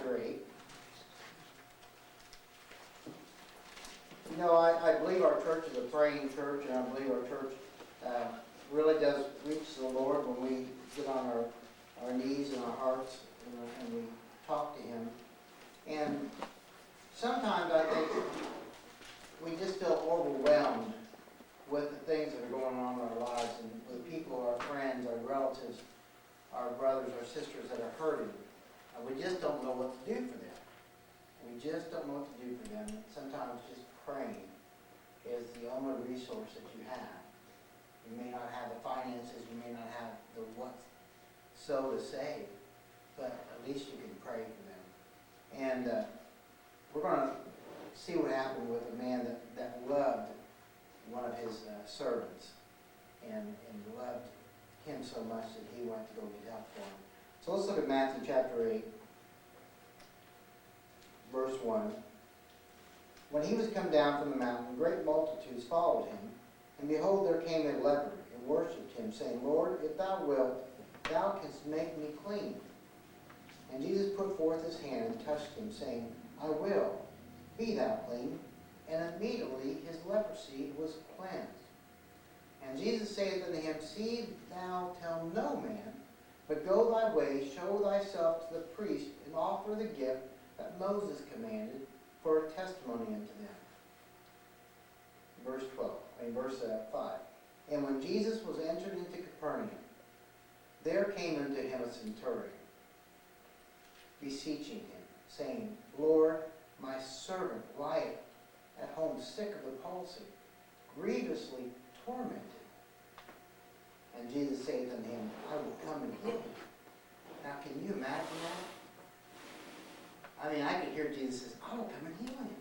Great. You know, I believe our church is a praying church, and I believe our church really does reach the Lord when we get on our knees and our hearts and we talk to Him. And sometimes I think we just feel overwhelmed with the things that are going on in our lives and with the people, our friends, our relatives, our brothers, our sisters that are hurting. We just don't know what to do for them. We just don't know what to do for them. And sometimes just praying is the only resource that you have. You may not have the finances, you may not have the what so to say, but at least you can pray for them. And we're going to see what happened with a man that loved one of his servants and loved him so much that he went to go get help for him. So let's look at Matthew chapter 8, verse 1. When he was come down from the mountain, great multitudes followed him. And behold, there came a leper, and worshipped him, saying, Lord, if thou wilt, thou canst make me clean. And Jesus put forth his hand and touched him, saying, I will, be thou clean. And immediately his leprosy was cleansed. And Jesus saith unto him, See thou tell no man, but go thy way, show thyself to the priest, and offer the gift that Moses commanded for a testimony unto them. Verse 5. And when Jesus was entered into Capernaum, there came unto him a centurion, beseeching him, saying, Lord, my servant lieth at home sick of the palsy, grievously tormented. And Jesus saith unto him, I will come and heal him. Now, can you imagine that? I mean, I could hear Jesus say, I will come and heal him.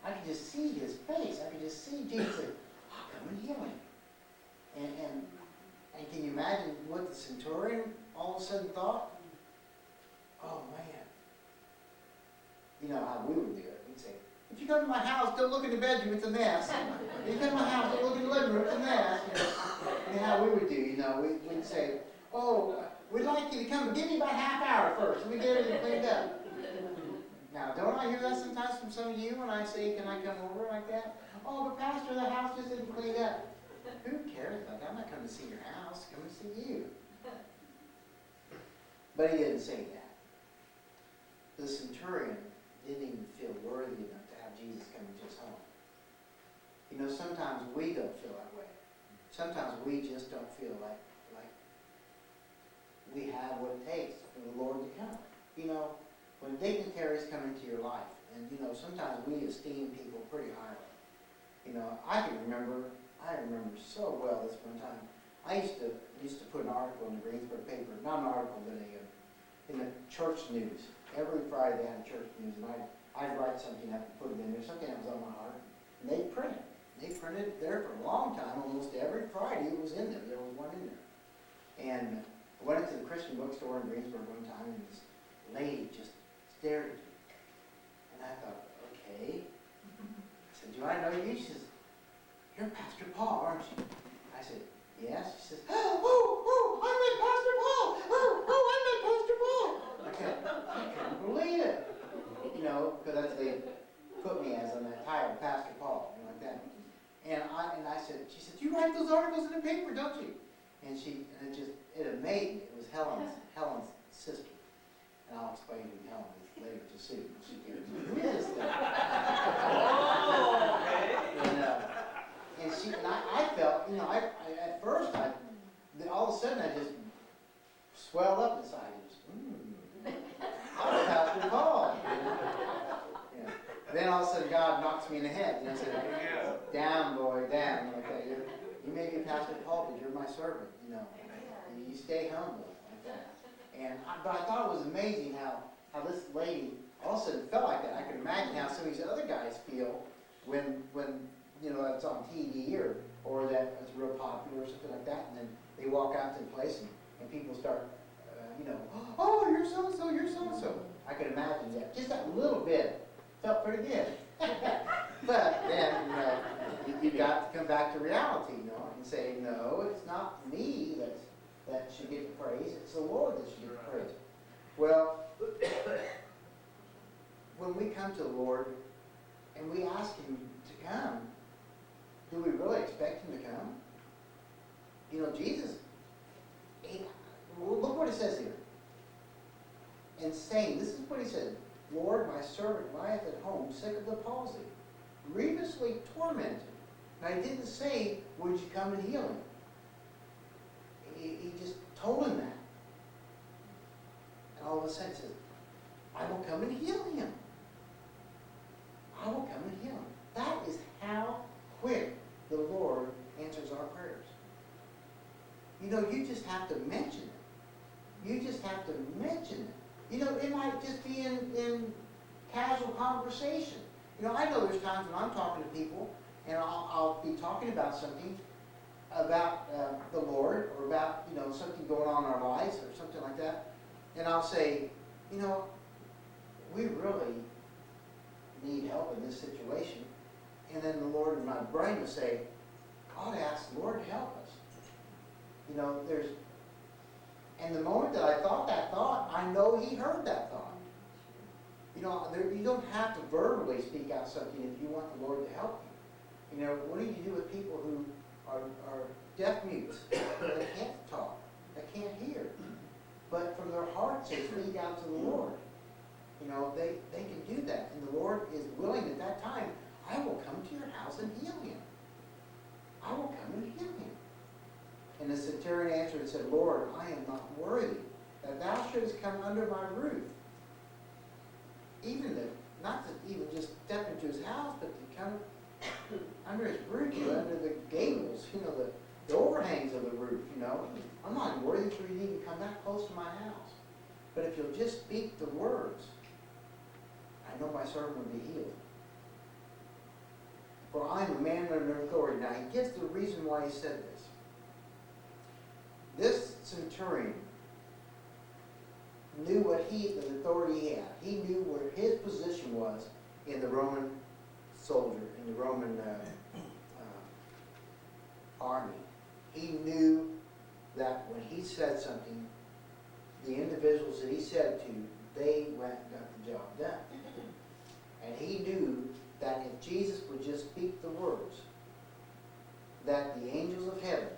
I could just see his face. I could just see Jesus say, I'll come and heal him. And can you imagine what the centurion all of a sudden thought? Oh, man. You know how we would do it. We'd say, if you come to my house, don't look in the bedroom, it's a mess. If you come to my house, don't look in the living room, it's a mess. You know how we would do, we'd say, oh, we'd like you to come, but give me about a half hour first, and we get everything cleaned up. Now, don't I hear that sometimes from some of you when I say, can I come over like that? Oh, but Pastor, the house just isn't cleaned up. Who cares? Like, I'm not coming to see your house, I'm coming to see you. But he didn't say that. The centurion didn't even feel worthy enough to have Jesus come into his home. You know, sometimes we don't feel that way. Sometimes we just don't feel like we have what it takes for the Lord to come. You know, when dignitaries come into your life, and you know, sometimes we esteem people pretty highly. You know, I remember so well this one time. I used to put an article in the Greensburg paper, not an article, but in the church news. Every Friday they had a church news, and I'd write something up and put it in there, something that was on my heart, and they'd print it. They printed it there for a long time. Almost every Friday it was in there. There was one in there. And I went into the Christian bookstore in Greensburg one time, and this lady just stared at me. And I thought, okay. I said, do I know you? She says, you're Pastor Paul, aren't you? I said, yes. She says, I met Pastor Paul. I couldn't believe it. You know, because that's what they put me as on that title, Pastor Paul, like that. And I said, she said, you write those articles in the paper, don't you? And it amazed me. It was Helen's sister. And I'll explain who Helen is later to see. She gave me this thing. Oh, okay. And I felt, you know, at first, all of a sudden I just swelled up inside. I'm Pastor Paul. Yeah. Then all of a sudden God knocks me in the head. And I said, down, boy, down. Okay, you may be Pastor Paul, but you're my servant. You know, you stay humble like that. But I thought it was amazing how this lady all of a sudden felt like that. I could imagine how some of these other guys feel when you know that's on TV or that it's real popular or something like that, and then they walk out to the place and people start, oh, you're so and so, you're so and so. I could imagine that. Just that little bit felt pretty good. But then you got to come back to reality, and say, no, it's not me that should get the praise. It's the Lord that should get the praise. Well, when we come to the Lord and we ask Him to come, do we really expect Him to come? You know, Jesus, look what it says here. And saying, this is what He said, Lord, my servant lieth at home, sick of the palsy, grievously tormented. Now, He didn't say, would you come and heal him? He just told him that. And all of a sudden He says, I will come and heal him. I will come and heal him. That is how quick the Lord answers our prayers. You know, you just have to mention it. You just have to mention it. You know, it might just be in casual conversation. You know, I know there's times when I'm talking to people and I'll be talking about something, about the Lord, or about, you know, something going on in our lives or something like that. And I'll say, you know, we really need help in this situation. And then the Lord in my brain will say, I ought to ask the Lord to help us. You know, and the moment that I thought that thought, I know He heard that thought. You know, you don't have to verbally speak out something if you want the Lord to help you. You know, what do you do with people who are deaf mutes? They can't talk. They can't hear. But from their hearts they speak out to the Lord. You know, they can do that. And the Lord is willing at that time, I will come to your house and heal him. I will come and heal him. And the centurion answered and said, Lord, I am not worthy that thou shouldest come under my roof. Not to even just step into his house, but to come under his roof, you know, under the gables, you know, the overhangs of the roof, you know. I'm not worthy for you to even come that close to my house. But if you'll just speak the words, I know my servant will be healed. For I am a man under authority. Now, he gives the reason why he said this. This centurion knew what the authority he had. He knew where his position was in the Roman soldier, in the Roman army. He knew that when he said something, the individuals that he said to, they went and got the job done. And he knew that if Jesus would just speak the words, that the angels of heaven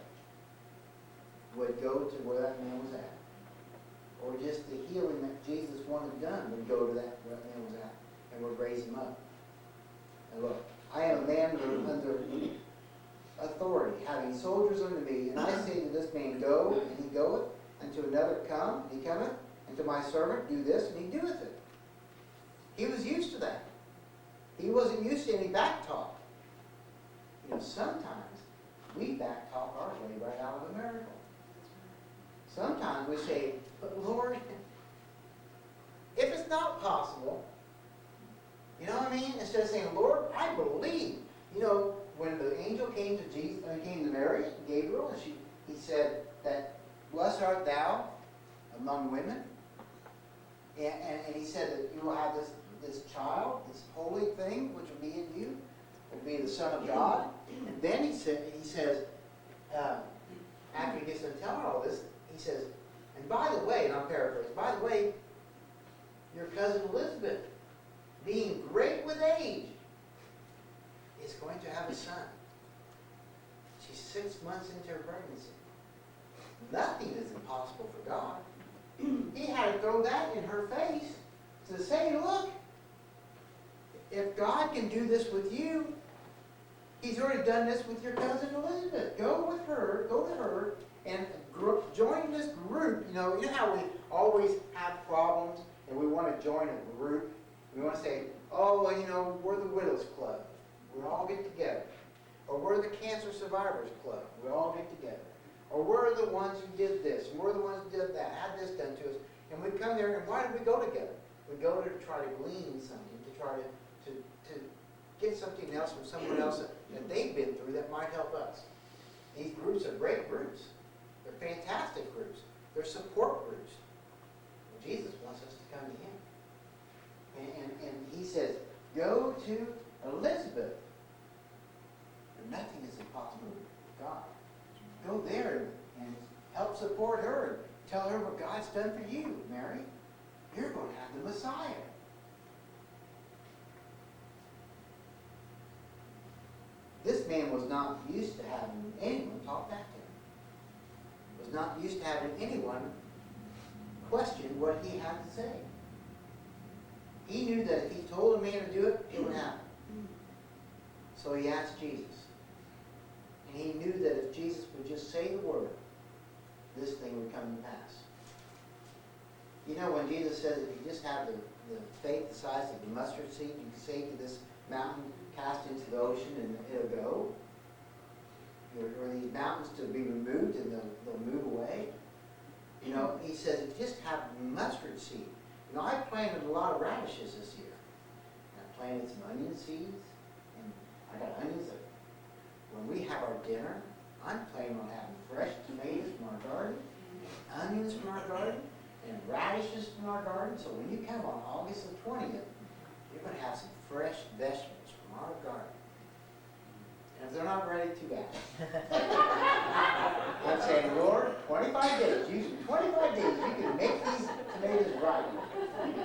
would go to where that man was at. Or just the healing that Jesus wanted done would go to that where that man was at and would raise him up. And look, I am a man under authority, having soldiers under me, and I say to this man, go, and he goeth, and to another, come, and he cometh, and to my servant, do this, and he doeth it. He was used to that. He wasn't used to any back talk. You know, sometimes we back talk our way right out of a miracle. Sometimes we say, but Lord, if it's not possible, you know what I mean? Instead of saying, Lord, I believe. You know, when the angel came to came to Mary, Gabriel, and he said that, blessed art thou among women. And he said that you will have this child, this holy thing, which will be in you, will be the Son of God. And then he says, after he gets to tell her all this, he says, and by the way, and I'm paraphrasing, by the way, your cousin Elizabeth, being great with age, is going to have a son. She's 6 months into her pregnancy. Nothing is impossible for God. He had to throw that in her face to say, look, if God can do this with you, He's already done this with your cousin Elizabeth. Go to her, and join this group. You know how we always have problems and we want to join a group? We want to say, oh, well, you know, we're the Widows Club. We all get together. Or we're the Cancer Survivors Club. We all get together. Or we're the ones who did this, and we're the ones who did that, had this done to us. And we come there, and why do we go together? We go there to try to glean something, to try to get something else from someone else that they've been through that might help us. These groups are great groups. They're fantastic groups. They're support groups. And Jesus wants us to come to Him. And He says, go to Elizabeth. And nothing is impossible with God. Go there and help support her and tell her what God's done for you, Mary. You're going to have the Messiah. This man was not used to having anyone talk back to him. Was not used to having anyone question what he had to say. He knew that if he told a man to do it, it would happen. So he asked Jesus. And he knew that if Jesus would just say the word, this thing would come to pass. You know, when Jesus says if you just have the faith the size of the mustard seed, you can say to this mountain, cast into the ocean, and it'll go. Or these mountains to be removed, and they'll move away. You know, he says, if you just have mustard seed. You know, I planted a lot of radishes this year. I planted some onion seeds, and I got onions that when we have our dinner, I'm planning on having fresh tomatoes from our garden, onions from our garden, and radishes from our garden. So when you come on August the 20th, you're going to have some fresh vegetables from our garden. And if they're not ready, too bad. I'm saying, Lord, 25 days. Using 25 days, you can make these tomatoes right.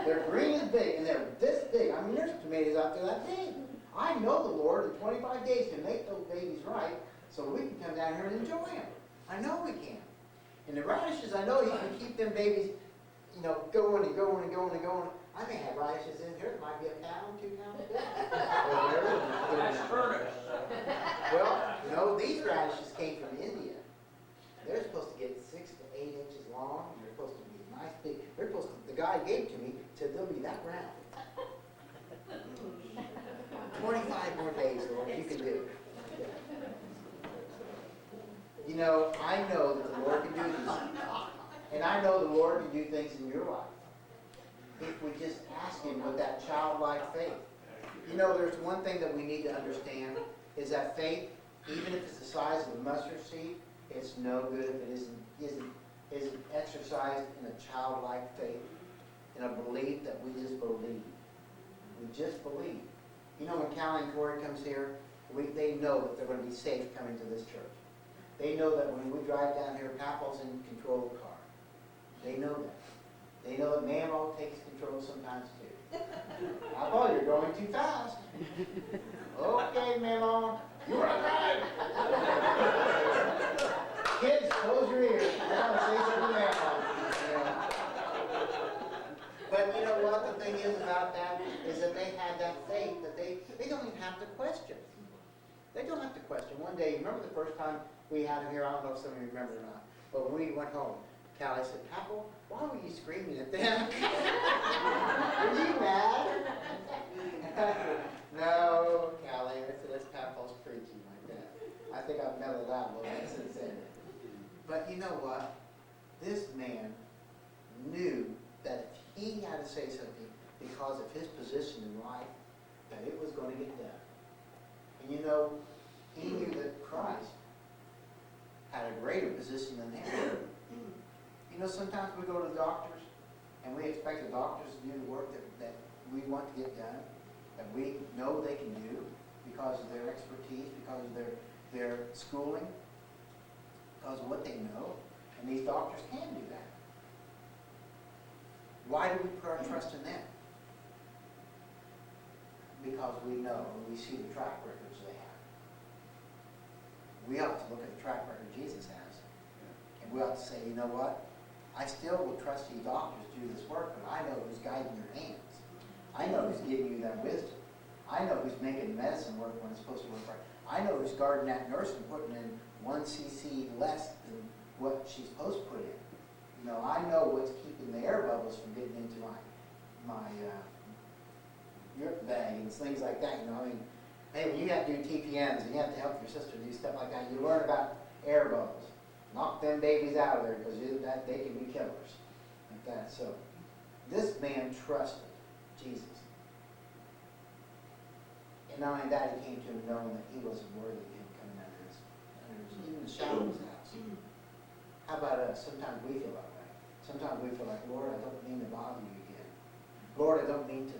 They're green and big, and they're this big. I mean, there's tomatoes out there that big. I know the Lord in 25 days can make those babies right, so we can come down here and enjoy them. I know we can. And the radishes, I know He can keep them babies, you know, going and going and going and going. I may have radishes in here. It might be a pound, 2 pounds big. Well, you know, these radishes came from India. They're supposed to get 6 to 8 inches long. And they're supposed to be nice big. They're supposed to, the guy gave it to me, said they'll be that round. 25 more days, Lord, you can do it. You know, I know that the Lord can do these things. And I know the Lord can do things in your life. If we just ask Him with that childlike faith. You know, there's one thing that we need to understand, is that faith, even if it's the size of a mustard seed, it's no good if it isn't exercised in a childlike faith, in a belief that we just believe. We just believe. You know, when Callie and Corey comes here, they know that they're going to be safe coming to this church. They know that when we drive down here, Papa's in control of the car. They know that. They know that Mamaw takes control sometimes too. Papa, you're going too fast. Okay, Mamaw, you want to drive? Kids, close your ears. I want to say something to Mamaw. Yeah. But you know what the thing is about that is that they had that faith that they don't even have to question. They don't have to question. One day, remember the first time we had him here? I don't know if some of you remember or not. But when we went home, Callie said, Papa, why were you screaming at them? Were you mad? No, Callie. I said, that's Papa's preaching like that. I think I've mellowed out a little bit since then. But you know what? This man knew that if he had to say something because of his position in life, that it was going to get done. And you know, he knew that Christ had a greater position than him. You know, sometimes we go to the doctors and we expect the doctors to do the work that we want to get done, that we know they can do because of their expertise, because of their schooling, because of what they know. And these doctors can do that. Why do we put our trust in them? Because we know and we see the track records they have. We ought to look at the track record Jesus has. And we ought to say, you know what? I still will trust you doctors to do this work, but I know who's guiding your hands. I know who's giving you that wisdom. I know who's making medicine work when it's supposed to work right. I know who's guarding that nurse and putting in 1 cc less than what she's supposed to put in. You know, I know what's keeping the air bubbles from getting into my urine bag and things like that. You know, I mean, hey, when you have to do TPNs and you have to help your sister do stuff like that, you learn about air bubbles. Knock them babies out of there because they can be killers like that. So this man trusted Jesus. And not only that, he came to him knowing that he wasn't worthy of him coming under his even the shadow of his house. How about us? Sometimes we feel that way. Sometimes we feel like, Lord, I don't mean to bother you again. Lord, I don't mean to